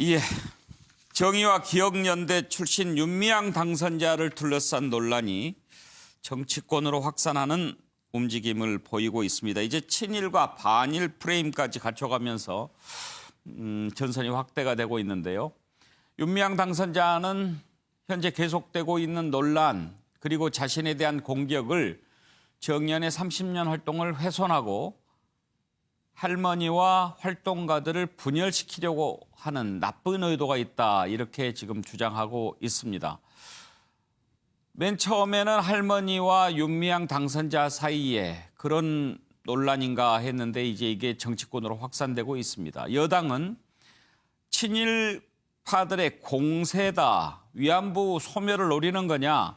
예, 정의와 기억연대 출신 윤미향 당선자를 둘러싼 논란이 정치권으로 확산하는 움직임을 보이고 있습니다. 이제 친일과 반일 프레임까지 갖춰가면서 전선이 확대가 되고 있는데요. 윤미향 당선자는 현재 계속되고 있는 논란 그리고 자신에 대한 공격을 정년의 30년 활동을 훼손하고 할머니와 활동가들을 분열시키려고 하는 나쁜 의도가 있다, 이렇게 지금 주장하고 있습니다. 맨 처음에는 할머니와 윤미향 당선자 사이에 그런 논란인가 했는데 이제 이게 정치권으로 확산되고 있습니다. 여당은 친일파들의 공세다, 위안부 소멸을 노리는 거냐라고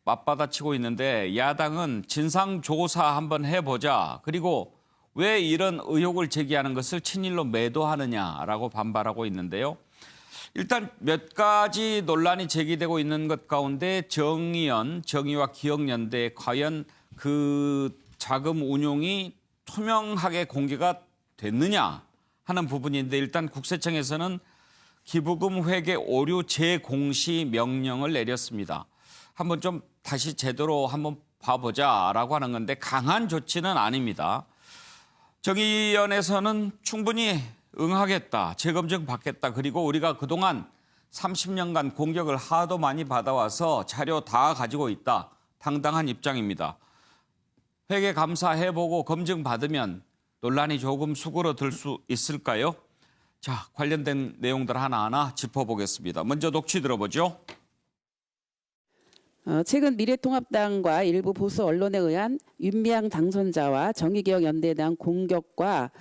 맞받아치고 있는데, 야당은 진상조사 한번 해보자, 그리고 왜 이런 의혹을 제기하는 것을 친일로 매도하느냐라고 반발하고 있는데요. 일단 몇 가지 논란이 제기되고 있는 것 가운데 정의연, 정의와 기억연대, 과연 그 자금 운용이 투명하게 공개가 됐느냐 하는 부분인데, 일단 국세청에서는 기부금 회계 오류 재공시 명령을 내렸습니다. 한번 좀 다시 제대로 한번 봐보자라고 하는 건데, 강한 조치는 아닙니다. 정의연에서는 충분히 응하겠다, 재검증 받겠다, 그리고 우리가 그동안 30년간 공격을 하도 많이 받아와서 자료 다 가지고 있다, 당당한 입장입니다. 회계 감사해보고 검증 받으면 논란이 조금 수그러들 수 있을까요? 자, 관련된 내용들 하나하나 짚어보겠습니다. 먼저 녹취 들어보죠. 최근 미래통합당과 일부 보수 언론에 의한 윤미향 당선자와 정의기억연대에 대한 공격과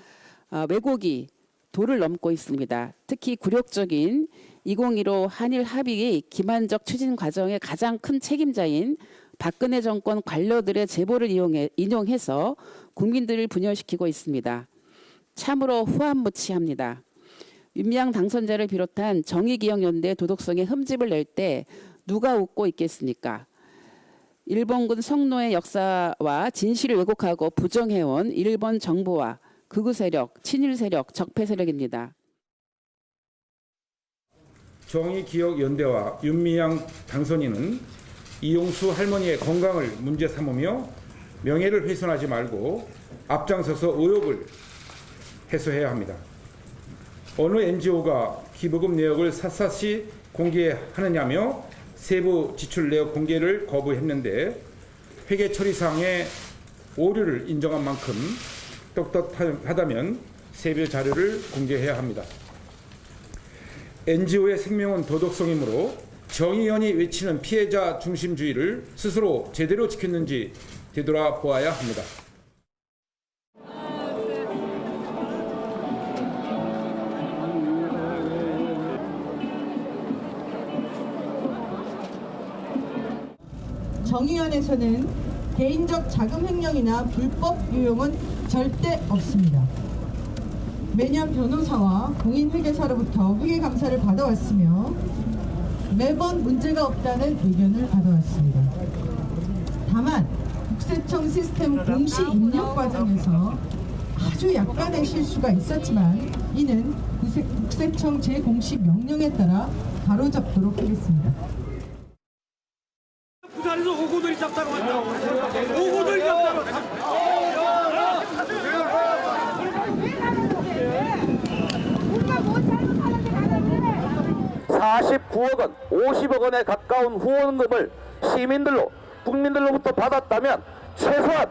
왜곡이 도를 넘고 있습니다. 특히 굴욕적인 2015 한일 합의 기만적 추진 과정의 가장 큰 책임자인 박근혜 정권 관료들의 제보를 인용해서 국민들을 분열시키고 있습니다. 참으로 후한무치합니다. 윤미향 당선자를 비롯한 정의기억연대의 도덕성에 흠집을 낼 때 누가 웃고 있겠습니까? 일본군 성노의 역사와 진실을 왜곡하고 부정해온 일본 정부와 극우 세력, 친일 세력, 적폐 세력입니다. 정의기억연대와 윤미향 당선인은 이용수 할머니의 건강을 문제 삼으며 명예를 훼손하지 말고 앞장서서 의혹을 해소해야 합니다. 어느 NGO가 기부금 내역을 샅샅이 공개하느냐며 세부 지출 내역 공개를 거부했는데, 회계 처리상의 오류를 인정한 만큼 떳떳하다면 세부 자료를 공개해야 합니다. NGO의 생명은 도덕성이므로 정의연이 외치는 피해자 중심주의를 스스로 제대로 지켰는지 되돌아보아야 합니다. 정의연에서는 개인적 자금 횡령이나 불법 유용은 절대 없습니다. 매년 변호사와 공인회계사로부터 회계감사를 받아왔으며 매번 문제가 없다는 의견을 받아왔습니다. 다만 국세청 시스템 공시 입력 과정에서 아주 약간의 실수가 있었지만 이는 국세청 재공시 명령에 따라 바로잡도록 하겠습니다. 부산에서 오고들이 잡다가 왔다. 오고들이 잡다가 49억 원, 50억 원에 가까운 후원금을 시민들로, 국민들로부터 받았다면 최소한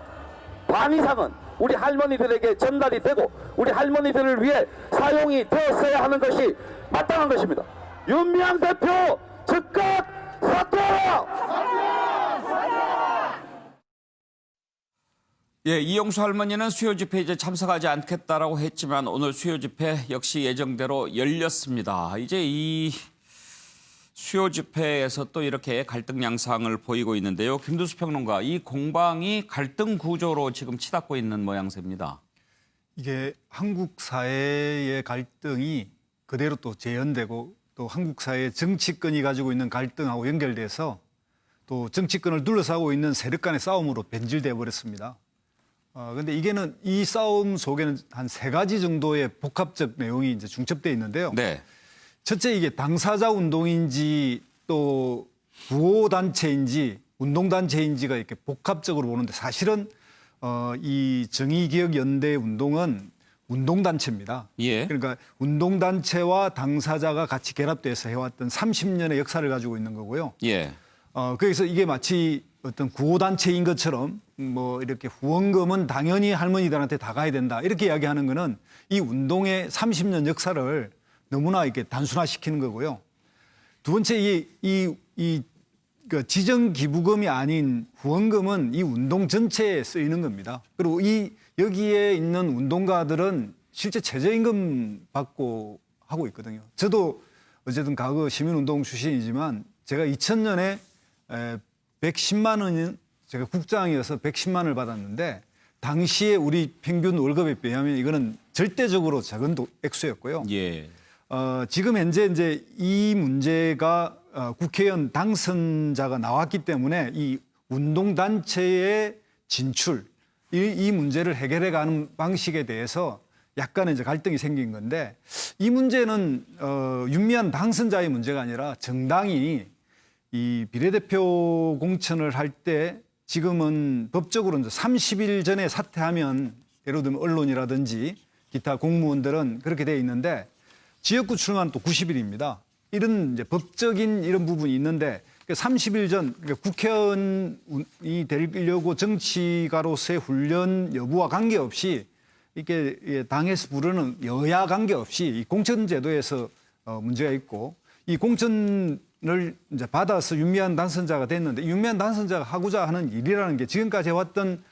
반 이상은 우리 할머니들에게 전달이 되고 우리 할머니들을 위해 사용이 되었어야 하는 것이 마땅한 것입니다. 윤미향 대표 즉각 사퇴하라! 예, 이용수 할머니는 수요 집회에 이제 참석하지 않겠다라고 했지만 오늘 수요 집회 역시 예정대로 열렸습니다. 이제 이 수요 집회에서 또 이렇게 갈등 양상을 보이고 있는데요. 김두수 평론가, 이 공방이 갈등 구조로 지금 치닫고 있는 모양새입니다. 이게 한국 사회의 갈등이 그대로 또 재현되고 또 한국 사회의 정치권이 가지고 있는 갈등하고 연결돼서 또 정치권을 둘러싸고 있는 세력 간의 싸움으로 변질돼 버렸습니다. 근데 이게는 이 싸움 속에는 한 3가지 정도의 복합적 내용이 이제 중첩되어 있는데요. 네. 첫째, 이게 당사자 운동인지 또 구호단체인지 운동단체인지가 이렇게 복합적으로 보는데 사실은 이 정의기억연대 운동은 운동단체입니다. 예. 그러니까 운동단체와 당사자가 같이 결합돼서 해왔던 30년의 역사를 가지고 있는 거고요. 예. 그래서 이게 마치 어떤 구호단체인 것처럼 뭐 이렇게 후원금은 당연히 할머니들한테 다 가야 된다. 이렇게 이야기하는 거는 이 운동의 30년 역사를 너무나 이렇게 단순화시키는 거고요. 두 번째, 그 지정 기부금이 아닌 후원금은 이 운동 전체에 쓰이는 겁니다. 그리고 여기에 있는 운동가들은 실제 최저임금 받고 하고 있거든요. 저도 어쨌든 과거 시민운동 출신이지만 제가 2000년에 110만 원인 제가 국장이어서 110만 원을 받았는데 당시에 우리 평균 월급에 비하면 이거는 절대적으로 작은 액수였고요. 예. 지금 현재 이제 이 문제가 국회의원 당선자가 나왔기 때문에 이 운동단체의 진출, 이 문제를 해결해가는 방식에 대해서 약간의 이제 갈등이 생긴 건데 이 문제는 윤미향 당선자의 문제가 아니라 정당이 이 비례대표 공천을 할 때 지금은 법적으로 이제 30일 전에 사퇴하면 예를 들면 언론이라든지 기타 공무원들은 그렇게 돼 있는데 지역구 출마는 또 90일입니다. 이런 이제 법적인 이런 부분이 있는데 30일 전 그러니까 국회의원이 되려고 정치가로서의 훈련 여부와 관계없이 이렇게 당에서 부르는 여야 관계없이 이 공천제도에서 문제가 있고 이 공천을 이제 받아서 윤미향 당선자가 됐는데 윤미향 당선자가 하고자 하는 일이라는 게 지금까지 해왔던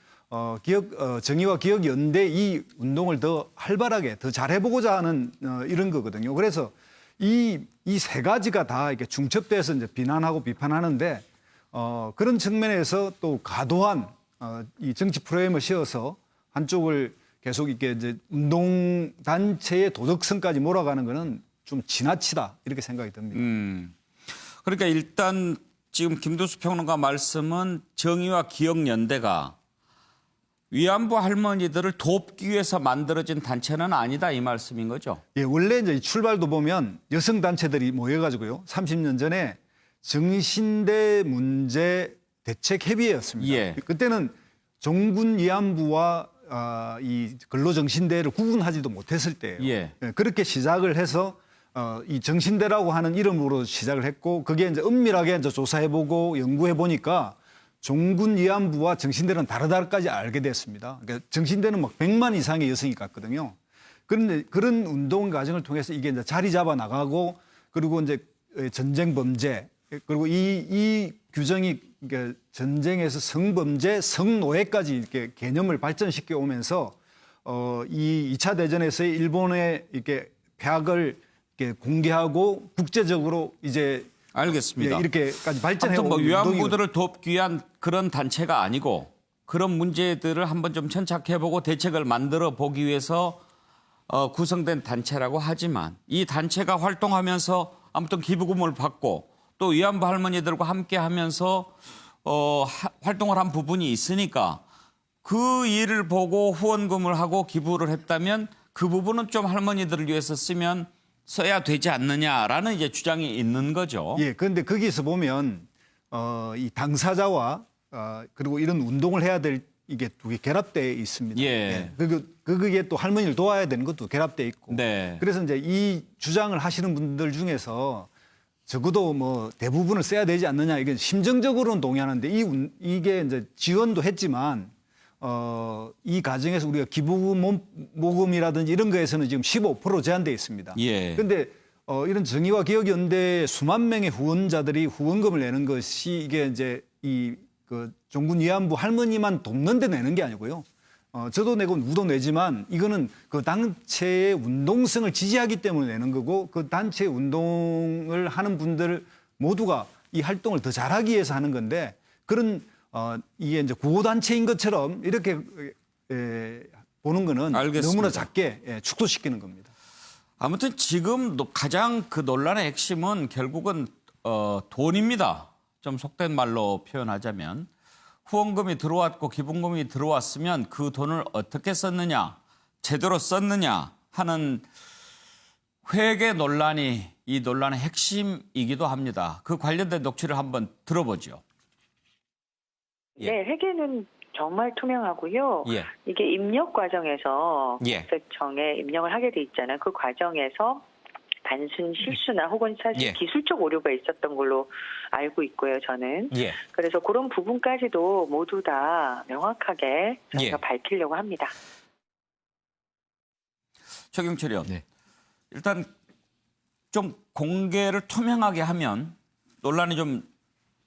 정의와 기억 연대 이 운동을 더 활발하게 더 잘해보고자 하는 이런 거거든요. 그래서 이 세 가지가 다 이렇게 중첩돼서 이제 비난하고 비판하는데 그런 측면에서 또 과도한 이 정치 프로그램을 씌워서 한쪽을 계속 이렇게 이제 운동 단체의 도덕성까지 몰아가는 거는 좀 지나치다 이렇게 생각이 듭니다. 그러니까 일단 지금 김두수 평론가 말씀은 정의와 기억연대가 위안부 할머니들을 돕기 위해서 만들어진 단체는 아니다 이 말씀인 거죠? 예, 원래 이제 출발도 보면 여성 단체들이 모여가지고요. 30년 전에 정신대 문제 대책 협의회였습니다. 예. 그때는 종군 위안부와 이 근로정신대를 구분하지도 못했을 때예요. 예. 그렇게 시작을 해서 이 정신대라고 하는 이름으로 시작을 했고 그게 이제 은밀하게 이제 조사해보고 연구해보니까 종군 위안부와 정신대는 다르다까지 알게 됐습니다. 그러니까 정신대는 막 100만 이상의 여성이 갔거든요. 그런데 그런 운동 과정을 통해서 이게 이제 자리 잡아 나가고 그리고 이제 전쟁 범죄 그리고 이 규정이 그러니까 전쟁에서 성범죄, 성노예까지 이렇게 개념을 발전시켜 오면서 이 2차 대전에서의 일본의 이렇게 패악을 이렇게 공개하고 국제적으로 이제 알겠습니다. 예, 이렇게까지 발전해 아무튼 뭐 온 위안부들을 돕기 위한 그런 단체가 아니고 그런 문제들을 한번 좀 천착해보고 대책을 만들어 보기 위해서 구성된 단체라고 하지만 이 단체가 활동하면서 아무튼 기부금을 받고 또 위안부 할머니들과 함께 하면서 활동을 한 부분이 있으니까 그 일을 보고 후원금을 하고 기부를 했다면 그 부분은 좀 할머니들을 위해서 써야 되지 않느냐라는 이제 주장이 있는 거죠. 예, 그런데 거기서 보면 이 당사자와 그리고 이런 운동을 해야 될 이게 두 개 결합되어 있습니다. 예. 그게 또 할머니를 도와야 되는 것도 결합되어 있고. 네. 그래서 이제 이 주장을 하시는 분들 중에서 적어도 뭐 대부분을 써야 되지 않느냐 이게 심정적으로는 동의하는데 이게 이제 지원도 했지만 이 과정에서 우리가 기부금 모금이라든지 이런 거에서는 지금 15% 제한되어 있습니다. 예. 그런데 이런 정의와 기억연대의 수만 명의 후원자들이 후원금을 내는 것이 이게 이제 그 종군 위안부 할머니만 돕는 데 내는 게 아니고요. 저도 내고 누구도 내지만 이거는 그 단체의 운동성을 지지하기 때문에 내는 거고 그 단체 운동을 하는 분들 모두가 이 활동을 더 잘하기 위해서 하는 건데 그런 이게 이제 구호단체인 것처럼 이렇게 보는 거는 알겠습니다. 너무나 작게 축소시키는 겁니다. 아무튼 지금 가장 그 논란의 핵심은 결국은 돈입니다. 좀 속된 말로 표현하자면 후원금이 들어왔고 기부금이 들어왔으면 그 돈을 어떻게 썼느냐, 제대로 썼느냐 하는 회계 논란이 이 논란의 핵심이기도 합니다. 그 관련된 녹취를 한번 들어보죠. 네, 회계는 정말 투명하고요. 예. 이게 입력 과정에서 예. 국세청에 입력을 하게 돼 있잖아요. 그 과정에서 단순 실수나 혹은 사실 예. 기술적 오류가 있었던 걸로 알고 있고요, 저는. 예. 그래서 그런 부분까지도 모두 다 명확하게 저희가 예. 밝히려고 합니다. 최경철 의원. 네. 일단 좀 공개를 투명하게 하면 논란이 좀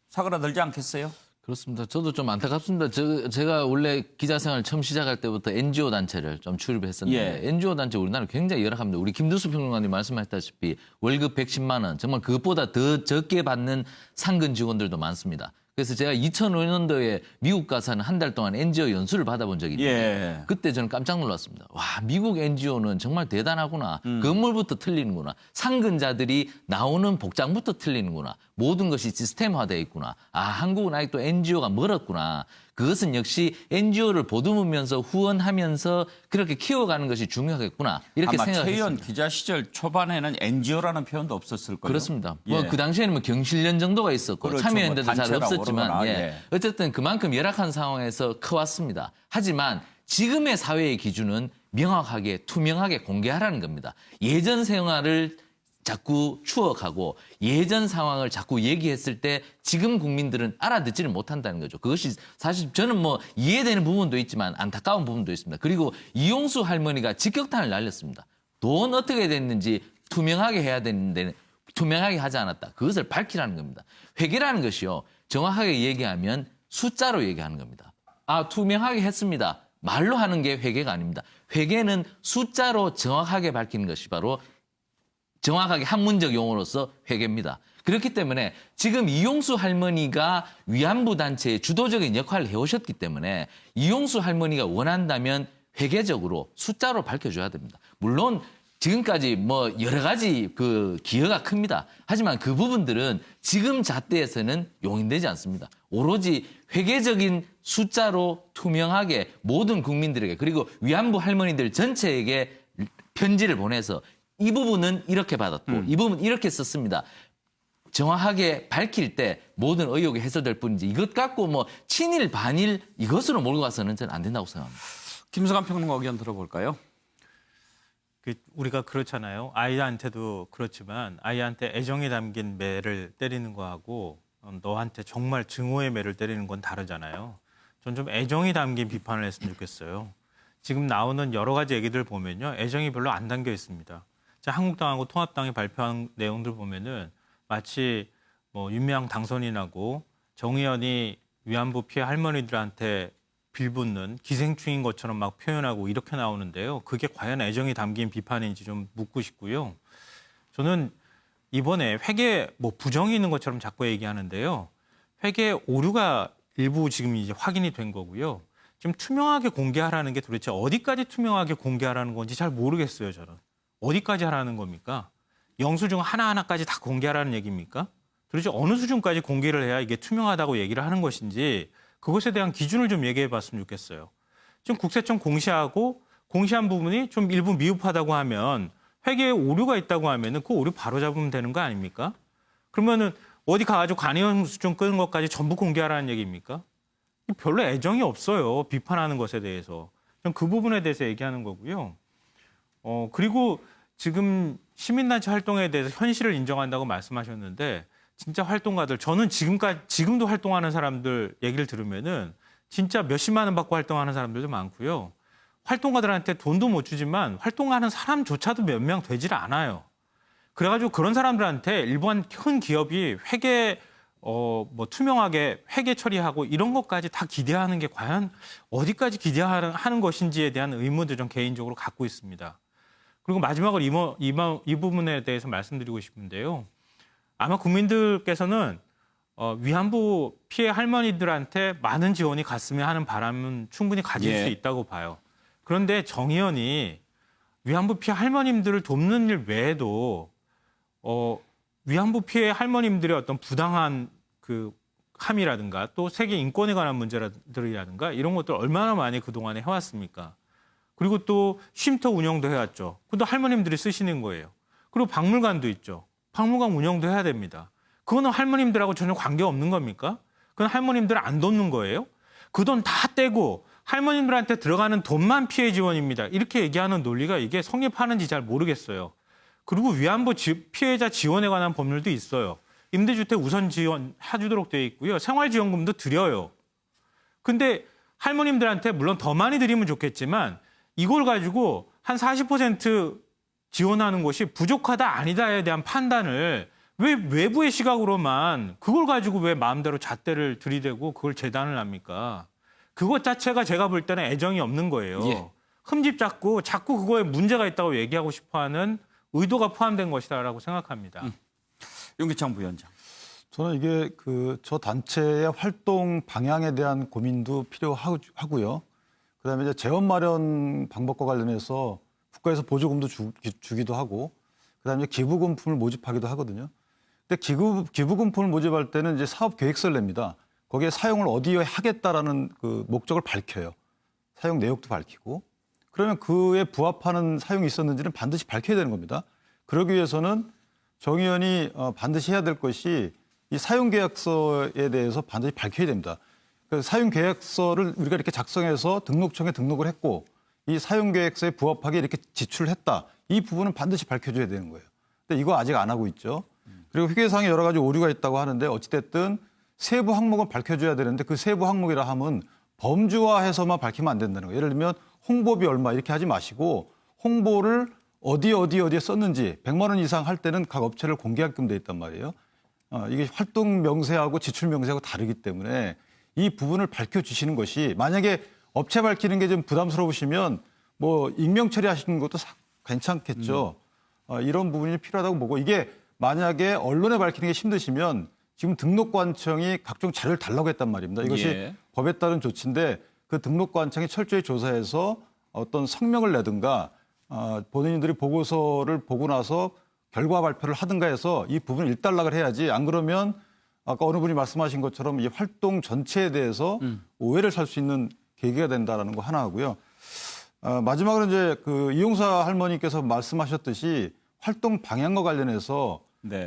사그라들지 않겠어요? 그렇습니다. 저도 좀 안타깝습니다. 제가 원래 기자 생활 처음 시작할 때부터 NGO 단체를 좀 출입했었는데 예. NGO 단체 우리나라 굉장히 열악합니다. 우리 김두수 평론가님 말씀하셨다시피 월급 110만 원, 정말 그것보다 더 적게 받는 상근 직원들도 많습니다. 그래서 제가 2005년도에 미국 가서는 한 달 동안 NGO 연수를 받아본 적이 있는데 예. 그때 저는 깜짝 놀랐습니다. 와, 미국 NGO는 정말 대단하구나. 건물부터 틀리는구나. 상근자들이 나오는 복장부터 틀리는구나. 모든 것이 시스템화되어 있구나. 아, 한국은 아직도 NGO가 멀었구나. 그것은 역시 NGO를 보듬으면서 후원하면서 그렇게 키워가는 것이 중요하겠구나. 이렇게 아마 최 의원 생각했습니다. 기자 시절 초반에는 NGO라는 표현도 없었을 거예요. 그렇습니다. 예. 뭐 그 당시에는 뭐 경실련 정도가 있었고 그렇죠. 참여연대도 뭐 잘 단체라고 없었지만 그러거나, 예. 예. 어쨌든 그만큼 열악한 상황에서 커왔습니다. 하지만 지금의 사회의 기준은 명확하게 투명하게 공개하라는 겁니다. 예전 생활을 자꾸 추억하고 예전 상황을 자꾸 얘기했을 때 지금 국민들은 알아듣지를 못한다는 거죠. 그것이 사실 저는 뭐 이해되는 부분도 있지만 안타까운 부분도 있습니다. 그리고 이용수 할머니가 직격탄을 날렸습니다. 돈 어떻게 됐는지 투명하게 해야 되는데 투명하게 하지 않았다. 그것을 밝히라는 겁니다. 회계라는 것이요. 정확하게 얘기하면 숫자로 얘기하는 겁니다. 아, 투명하게 했습니다. 말로 하는 게 회계가 아닙니다. 회계는 숫자로 정확하게 밝히는 것이 바로 정확하게 한문적 용어로서 회계입니다. 그렇기 때문에 지금 이용수 할머니가 위안부 단체의 주도적인 역할을 해오셨기 때문에 이용수 할머니가 원한다면 회계적으로 숫자로 밝혀줘야 됩니다. 물론 지금까지 뭐 여러 가지 그 기여가 큽니다. 하지만 그 부분들은 지금 잣대에서는 용인되지 않습니다. 오로지 회계적인 숫자로 투명하게 모든 국민들에게 그리고 위안부 할머니들 전체에게 편지를 보내서 이 부분은 이렇게 받았고 이 부분은 이렇게 썼습니다. 정확하게 밝힐 때 모든 의혹이 해소될 뿐이지 이것 갖고 뭐 친일 반일 이것으로 몰고 가서는 저는 안 된다고 생각합니다. 김성환 평론가 의견 들어볼까요? 우리가 그렇잖아요. 아이한테도 그렇지만 아이한테 애정이 담긴 매를 때리는 거하고 너한테 정말 증오의 매를 때리는 건 다르잖아요. 전 좀 애정이 담긴 비판을 했으면 좋겠어요. 지금 나오는 여러 가지 얘기들 보면요. 애정이 별로 안 담겨 있습니다. 자, 한국당하고 통합당이 발표한 내용들 보면은 마치 뭐 윤미향 당선이 나고 정의연이 위안부 피해 할머니들한테 빌붙는 기생충인 것처럼 막 표현하고 이렇게 나오는데요. 그게 과연 애정이 담긴 비판인지 좀 묻고 싶고요. 저는 이번에 회계 뭐 부정이 있는 것처럼 자꾸 얘기하는데요. 회계 오류가 일부 지금 이제 확인이 된 거고요. 지금 투명하게 공개하라는 게 도대체 어디까지 투명하게 공개하라는 건지 잘 모르겠어요, 저는. 어디까지 하라는 겁니까? 영수증 하나하나까지 다 공개하라는 얘기입니까? 도대체 어느 수준까지 공개를 해야 이게 투명하다고 얘기를 하는 것인지 그것에 대한 기준을 좀 얘기해 봤으면 좋겠어요. 지금 국세청 공시하고 공시한 부분이 좀 일부 미흡하다고 하면 회계에 오류가 있다고 하면은 그 오류 바로 잡으면 되는 거 아닙니까? 그러면은 어디 가가지고 간이영수증 끄는 것까지 전부 공개하라는 얘기입니까? 별로 애정이 없어요. 비판하는 것에 대해서. 전 그 부분에 대해서 얘기하는 거고요. 그리고 지금 시민단체 활동에 대해서 현실을 인정한다고 말씀하셨는데 진짜 활동가들 저는 지금도 활동하는 사람들 얘기를 들으면은 진짜 몇십만 원 받고 활동하는 사람들도 많고요. 활동가들한테 돈도 못 주지만 활동하는 사람조차도 몇 명 되질 않아요. 그래가지고 그런 사람들한테 일반 큰 기업이 회계 뭐 투명하게 회계 처리하고 이런 것까지 다 기대하는 게 과연 어디까지 기대하는 것인지에 대한 의문도 좀 개인적으로 갖고 있습니다. 그리고 마지막으로 이 부분에 대해서 말씀드리고 싶은데요. 아마 국민들께서는 위안부 피해 할머니들한테 많은 지원이 갔으면 하는 바람은 충분히 가질 수 있다고 봐요. 그런데 정의연이 위안부 피해 할머님들을 돕는 일 외에도 위안부 피해 할머님들의 어떤 부당한 그 함이라든가 또 세계 인권에 관한 문제들이라든가 이런 것들 얼마나 많이 그동안에 해왔습니까? 그리고 또 쉼터 운영도 해왔죠. 그것도 할머님들이 쓰시는 거예요. 그리고 박물관도 있죠. 박물관 운영도 해야 됩니다. 그거는 할머님들하고 전혀 관계없는 겁니까? 그건 할머님들 안 돕는 거예요? 그 돈 다 떼고 할머님들한테 들어가는 돈만 피해 지원입니다. 이렇게 얘기하는 논리가 이게 성립하는지 잘 모르겠어요. 그리고 위안부 피해자 지원에 관한 법률도 있어요. 임대주택 우선 지원 해주도록 되어 있고요. 생활지원금도 드려요. 근데 할머님들한테 물론 더 많이 드리면 좋겠지만 이걸 가지고 한 40% 지원하는 것이 부족하다 아니다에 대한 판단을 왜 외부의 시각으로만 그걸 가지고 왜 마음대로 잣대를 들이대고 그걸 재단을 합니까? 그것 자체가 제가 볼 때는 애정이 없는 거예요. 예. 흠집 잡고 자꾸 그거에 문제가 있다고 얘기하고 싶어하는 의도가 포함된 것이다라고 생각합니다. 윤기창 부위원장. 저는 이게 저 단체의 활동 방향에 대한 고민도 필요하고요. 그다음에 이제 재원 마련 방법과 관련해서 국가에서 보조금도 주기도 하고, 그다음에 기부금품을 모집하기도 하거든요. 근데 기부금품을 모집할 때는 이제 사업 계획서를 냅니다. 거기에 사용을 어디에 하겠다라는 그 목적을 밝혀요. 사용 내역도 밝히고. 그러면 그에 부합하는 사용이 있었는지는 반드시 밝혀야 되는 겁니다. 그러기 위해서는 정 의원이 반드시 해야 될 것이 이 사용계약서에 대해서 반드시 밝혀야 됩니다. 그 사용계약서를 우리가 이렇게 작성해서 등록청에 등록을 했고 이 사용계획서에 부합하게 이렇게 지출을 했다. 이 부분은 반드시 밝혀줘야 되는 거예요. 근데 이거 아직 안 하고 있죠. 그리고 회계상에 여러 가지 오류가 있다고 하는데 어찌됐든 세부 항목은 밝혀줘야 되는데 그 세부 항목이라 하면 범주화해서만 밝히면 안 된다는 거예요. 예를 들면 홍보비 얼마 이렇게 하지 마시고 홍보를 어디에 썼는지 100만 원 이상 할 때는 각 업체를 공개하게끔 돼 있단 말이에요. 이게 활동 명세하고 지출 명세하고 다르기 때문에 이 부분을 밝혀주시는 것이 만약에 업체 밝히는 게 좀 부담스러우시면 뭐 익명 처리하시는 것도 괜찮겠죠. 이런 부분이 필요하다고 보고 이게 만약에 언론에 밝히는 게 힘드시면 지금 등록관청이 각종 자료를 달라고 했단 말입니다. 이것이 예. 법에 따른 조치인데 그 등록관청이 철저히 조사해서 어떤 성명을 내든가 본인들이 보고서를 보고 나서 결과 발표를 하든가 해서 이 부분을 일단락을 해야지 안 그러면 아까 어느 분이 말씀하신 것처럼 이 활동 전체에 대해서 오해를 살 수 있는 계기가 된다라는 거 하나 하고요. 마지막으로 이제 그 이용사 할머니께서 말씀하셨듯이 활동 방향과 관련해서 네.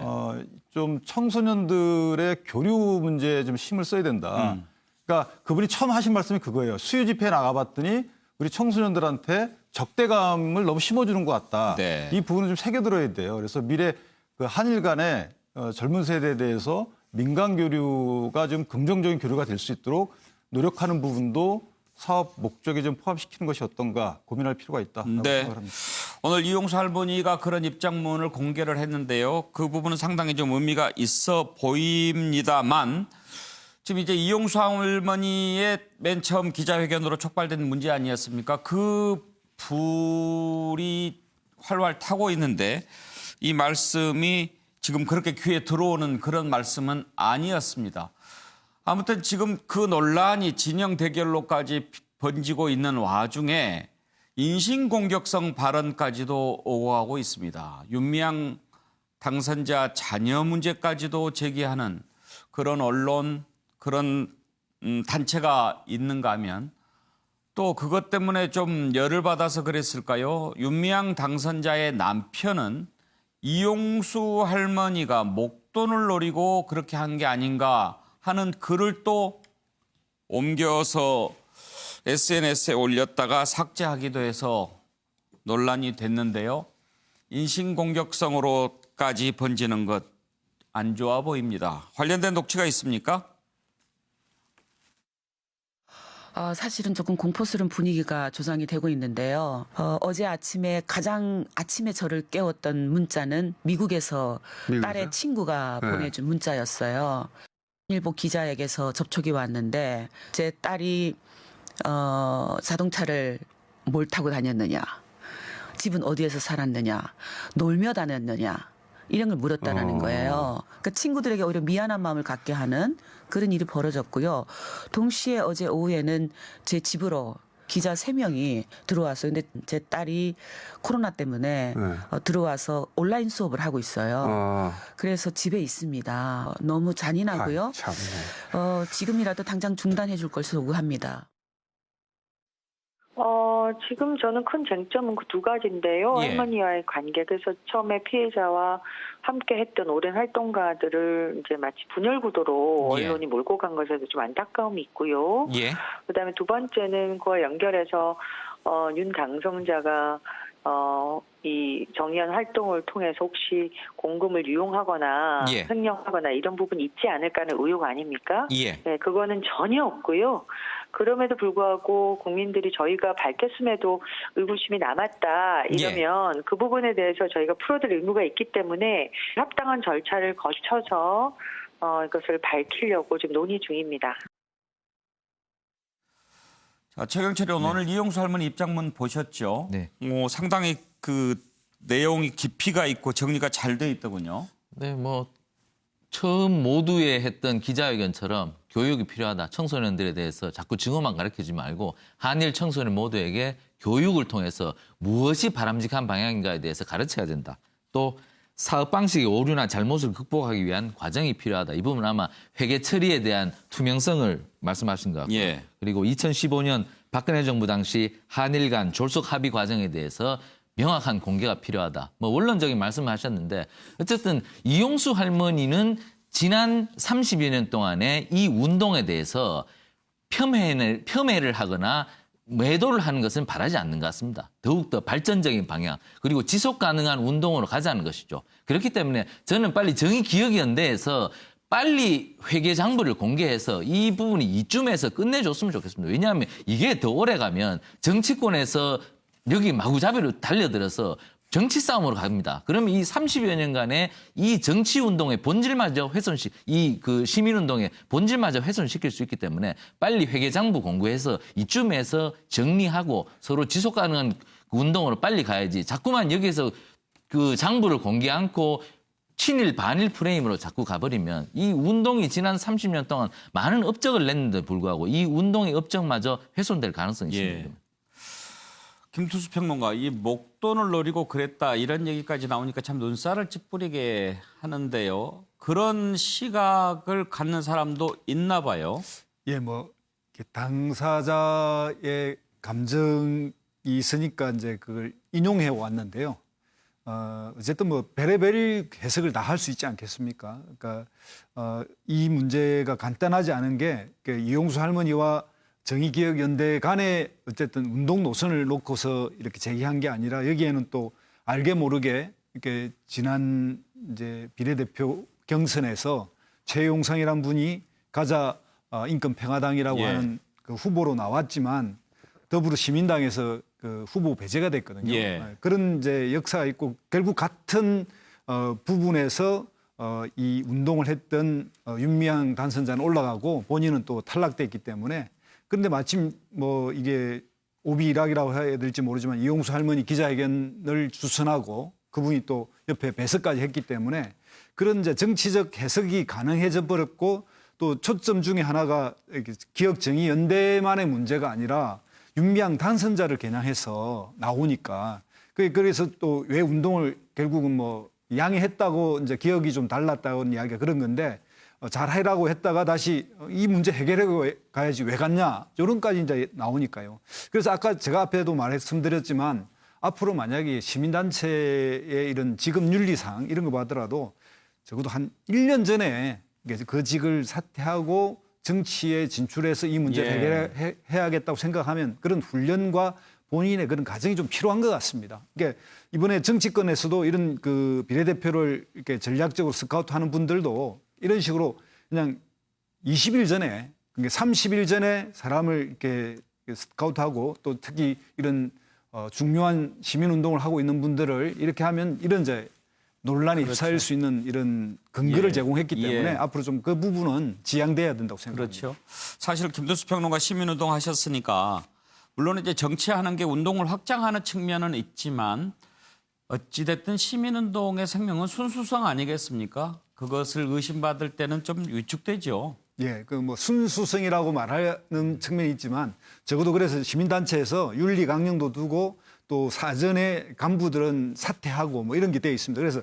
좀 청소년들의 교류 문제에 좀 힘을 써야 된다. 그러니까 그분이 처음 하신 말씀이 그거예요. 수요 집회에 나가봤더니 우리 청소년들한테 적대감을 너무 심어주는 것 같다. 네. 이 부분은 좀 새겨들어야 돼요. 그래서 미래 그 한일 간의 젊은 세대에 대해서 민간 교류가 좀 긍정적인 교류가 될 수 있도록 노력하는 부분도 사업 목적에 좀 포함시키는 것이 어떤가 고민할 필요가 있다고 네. 생각합니다. 오늘 이용수 할머니가 그런 입장문을 공개를 했는데요. 그 부분은 상당히 좀 의미가 있어 보입니다만 지금 이제 이용수 할머니의 맨 처음 기자회견으로 촉발된 문제 아니었습니까? 그 불이 활활 타고 있는데 이 말씀이 지금 그렇게 귀에 들어오는 그런 말씀은 아니었습니다. 아무튼 지금 그 논란이 진영 대결로까지 번지고 있는 와중에 인신공격성 발언까지도 오고 가고 있습니다. 윤미향 당선자 자녀 문제까지도 제기하는 그런 언론, 그런 단체가 있는가 하면 또 그것 때문에 좀 열을 받아서 그랬을까요? 윤미향 당선자의 남편은 이용수 할머니가 목돈을 노리고 그렇게 한 게 아닌가 하는 글을 또 옮겨서 SNS에 올렸다가 삭제하기도 해서 논란이 됐는데요. 인신공격성으로까지 번지는 것 안 좋아 보입니다. 관련된 녹취가 있습니까? 사실은 조금 공포스러운 분위기가 조성이 되고 있는데요. 어제 아침에 가장 아침에 저를 깨웠던 문자는 미국에서 딸의 친구가 보내준 문자였어요. 일보 기자에게서 접촉이 왔는데 제 딸이 자동차를 뭘 타고 다녔느냐, 집은 어디에서 살았느냐, 놀며 다녔느냐 이런 걸 물었다는 거예요. 그러니까 친구들에게 오히려 미안한 마음을 갖게 하는 그런 일이 벌어졌고요. 동시에 어제 오후에는 제 집으로 기자 3명이 들어왔어요. 근데 제 딸이 코로나 때문에 들어와서 온라인 수업을 하고 있어요. 그래서 집에 있습니다. 너무 잔인하고요. 지금이라도 당장 중단해 줄 것을 요구합니다. 지금 저는 큰 쟁점은 그 두 가지인데요. 예. 할머니와의 관계. 그래서 처음에 피해자와 함께 했던 오랜 활동가들을 이제 마치 분열 구도로 예. 언론이 몰고 간 것에도 좀 안타까움이 있고요. 예. 그다음에 두 번째는 그와 연결해서 윤 당선자가 이 정의연 활동을 통해서 혹시 공금을 유용하거나 예. 횡령하거나 이런 부분이 있지 않을까 하는 의혹 아닙니까? 예. 네, 그거는 전혀 없고요. 그럼에도 불구하고 국민들이 저희가 밝혔음에도 의구심이 남았다 이러면 그 부분에 대해서 저희가 풀어드릴 의무가 있기 때문에 합당한 절차를 거쳐서 이것을 밝히려고 지금 논의 중입니다. 자, 최경철 의원 오늘 이용수 할머니 입장문 보셨죠? 네. 상당히 그 내용이 깊이가 있고 정리가 잘 돼 있더군요. 네, 뭐 처음 모두에 했던 기자회견처럼 교육이 필요하다. 청소년들에 대해서 자꾸 증오만 가르치지 말고 한일 청소년 모두에게 교육을 통해서 무엇이 바람직한 방향인가에 대해서 가르쳐야 된다. 또 사업 방식의 오류나 잘못을 극복하기 위한 과정이 필요하다. 이 부분은 아마 회계 처리에 대한 투명성을 말씀하신 것 같고요. 예. 그리고 2015년 박근혜 정부 당시 한일 간 졸속 합의 과정에 대해서 명확한 공개가 필요하다. 뭐 원론적인 말씀을 하셨는데 어쨌든 이용수 할머니는 지난 30여 년 동안에 이 운동에 대해서 폄훼를 하거나 매도를 하는 것은 바라지 않는 것 같습니다. 더욱더 발전적인 방향 그리고 지속 가능한 운동으로 가자는 것이죠. 그렇기 때문에 저는 빨리 정의기억연대에서 빨리 회계장부를 공개해서 이 부분이 이쯤에서 끝내줬으면 좋겠습니다. 왜냐하면 이게 더 오래 가면 정치권에서 여기 마구잡이로 달려들어서 정치 싸움으로 갑니다. 그러면 이 30여 년간의 이 정치 운동의 본질마저 시민운동의 본질마저 훼손시킬 수 있기 때문에 빨리 회계장부 공개해서 이쯤에서 정리하고 서로 지속 가능한 운동으로 빨리 가야지. 자꾸만 여기서 그 장부를 공개 않고 친일 반일 프레임으로 자꾸 가버리면 이 운동이 지난 30년 동안 많은 업적을 냈는데 불구하고 이 운동의 업적마저 훼손될 가능성이 있습니다. 김투수 평론가, 이 목돈을 노리고 그랬다 이런 얘기까지 나오니까 참 눈살을 찌푸리게 하는데요. 그런 시각을 갖는 사람도 있나 봐요. 예, 뭐 당사자의 감정이 있으니까 이제 그걸 인용해 왔는데요. 어쨌든 뭐 베레벨 해석을 다 할 수 있지 않겠습니까? 그러니까 이 문제가 간단하지 않은 게 이용수 할머니와 정의기억연대 간의 어쨌든 운동 노선을 놓고서 이렇게 제기한 게 아니라 여기에는 또 알게 모르게 이렇게 지난 이제 비례대표 경선에서 최용상이라는 분이 가자 인권평화당이라고 하는 그 후보로 나왔지만 더불어시민당에서 그 후보 배제가 됐거든요. 그런 이제 역사가 있고 결국 같은 부분에서 이 운동을 했던 윤미향 당선자는 올라가고 본인은 또 탈락됐기 때문에 그런데 마침 뭐 이게 오비일학이라고 해야 될지 모르지만 이용수 할머니 기자회견을 주선하고 그분이 또 옆에 배석까지 했기 때문에 그런 이제 정치적 해석이 가능해져 버렸고 또 초점 중에 하나가 기억정의연대만의 문제가 아니라 윤미향 당선자를 겨냥해서 나오니까 그래서 또 왜 운동을 결국은 뭐 양해했다고 이제 기억이 좀 달랐다는 이야기가 그런 건데 잘해라고 했다가 다시 이 문제 해결해 가야지 왜 갔냐 이런까지 이제 나오니까요. 그래서 아까 제가 앞에도 말씀드렸지만 앞으로 만약에 시민단체의 이런 직업 윤리상 이런 거 봐더라도 적어도 한 1년 전에 그 직을 사퇴하고 정치에 진출해서 이 문제를 해결해야겠다고 생각하면 그런 훈련과 본인의 그런 과정이 좀 필요한 것 같습니다. 그러니까 이번에 정치권에서도 이런 그 비례대표를 이렇게 전략적으로 스카우트하는 분들도 이런 식으로 그냥 20일 전에, 그러니까 30일 전에 사람을 이렇게 스카우트하고 또 특히 이런 중요한 시민운동을 하고 있는 분들을 이렇게 하면 이런 이제 논란이 휩싸일 수 있는 이런 근거를 제공했기 때문에 앞으로 좀 그 부분은 지양돼야 된다고 생각합니다. 그렇죠. 사실 김두수 평론가 시민운동 하셨으니까 물론 이제 정치하는 게 운동을 확장하는 측면은 있지만 어찌됐든 시민운동의 생명은 순수성 아니겠습니까? 그것을 의심받을 때는 좀 위축되죠. 예, 그 뭐 순수성이라고 말하는 측면이 있지만 적어도 그래서 시민단체에서 윤리 강령도 두고 또 사전에 간부들은 사퇴하고 뭐 이런 게 되어 있습니다. 그래서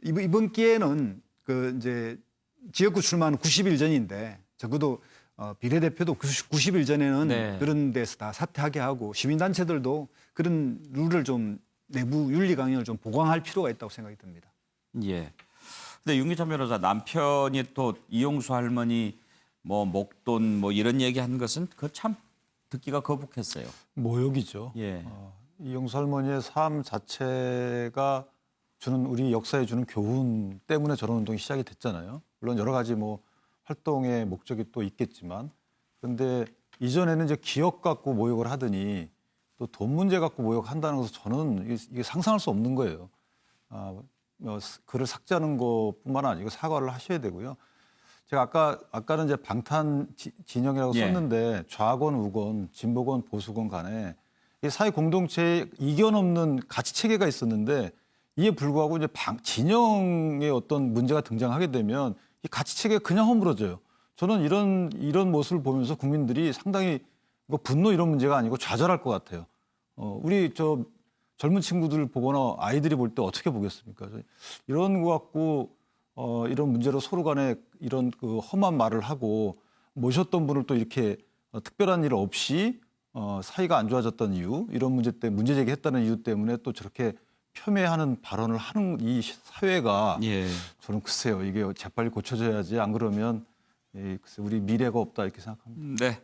이번 기회는 그 이제 지역구 출마는 90일 전인데 적어도 비례대표도 90일 전에는 네. 그런 데서 다 사퇴하게 하고 시민단체들도 그런 룰을 좀 내부 윤리 강령을 좀 보강할 필요가 있다고 생각이 듭니다. 예. 근데 윤기찬 변호사 남편이 또 이용수 할머니 뭐 목돈 뭐 이런 얘기한 것은 그 참 듣기가 거북했어요. 모욕이죠. 예. 이용수 할머니의 삶 자체가 주는 우리 역사에 주는 교훈 때문에 저런 운동이 시작이 됐잖아요. 물론 여러 가지 뭐 활동의 목적이 또 있겠지만, 그런데 이전에는 이제 기억 갖고 모욕을 하더니 또 돈 문제 갖고 모욕한다는 것은 저는 이게 상상할 수 없는 거예요. 글을 삭제하는 것뿐만 아니고 사과를 하셔야 되고요. 제가 아까는 이제 방탄 진영이라고 예. 썼는데 좌건 우건 진보건 보수건 간에 이 사회 공동체에 이견 없는 가치 체계가 있었는데 이에 불구하고 이제 진영의 어떤 문제가 등장하게 되면 이 가치 체계가 그냥 허물어져요. 저는 이런 모습을 보면서 국민들이 상당히 이거 분노 이런 문제가 아니고 좌절할 것 같아요. 우리 젊은 친구들 보거나 아이들이 볼 때 어떻게 보겠습니까? 이런 거 갖고 이런 문제로 서로 간에 이런 그 험한 말을 하고 모셨던 분을 또 이렇게 특별한 일 없이 사이가 안 좋아졌던 이유, 이런 문제 때문에 문제 제기했다는 이유 때문에 또 저렇게 폄훼하는 발언을 하는 이 사회가 예. 저는 글쎄요, 이게 재빨리 고쳐져야지 안 그러면 글쎄 우리 미래가 없다 이렇게 생각합니다. 네.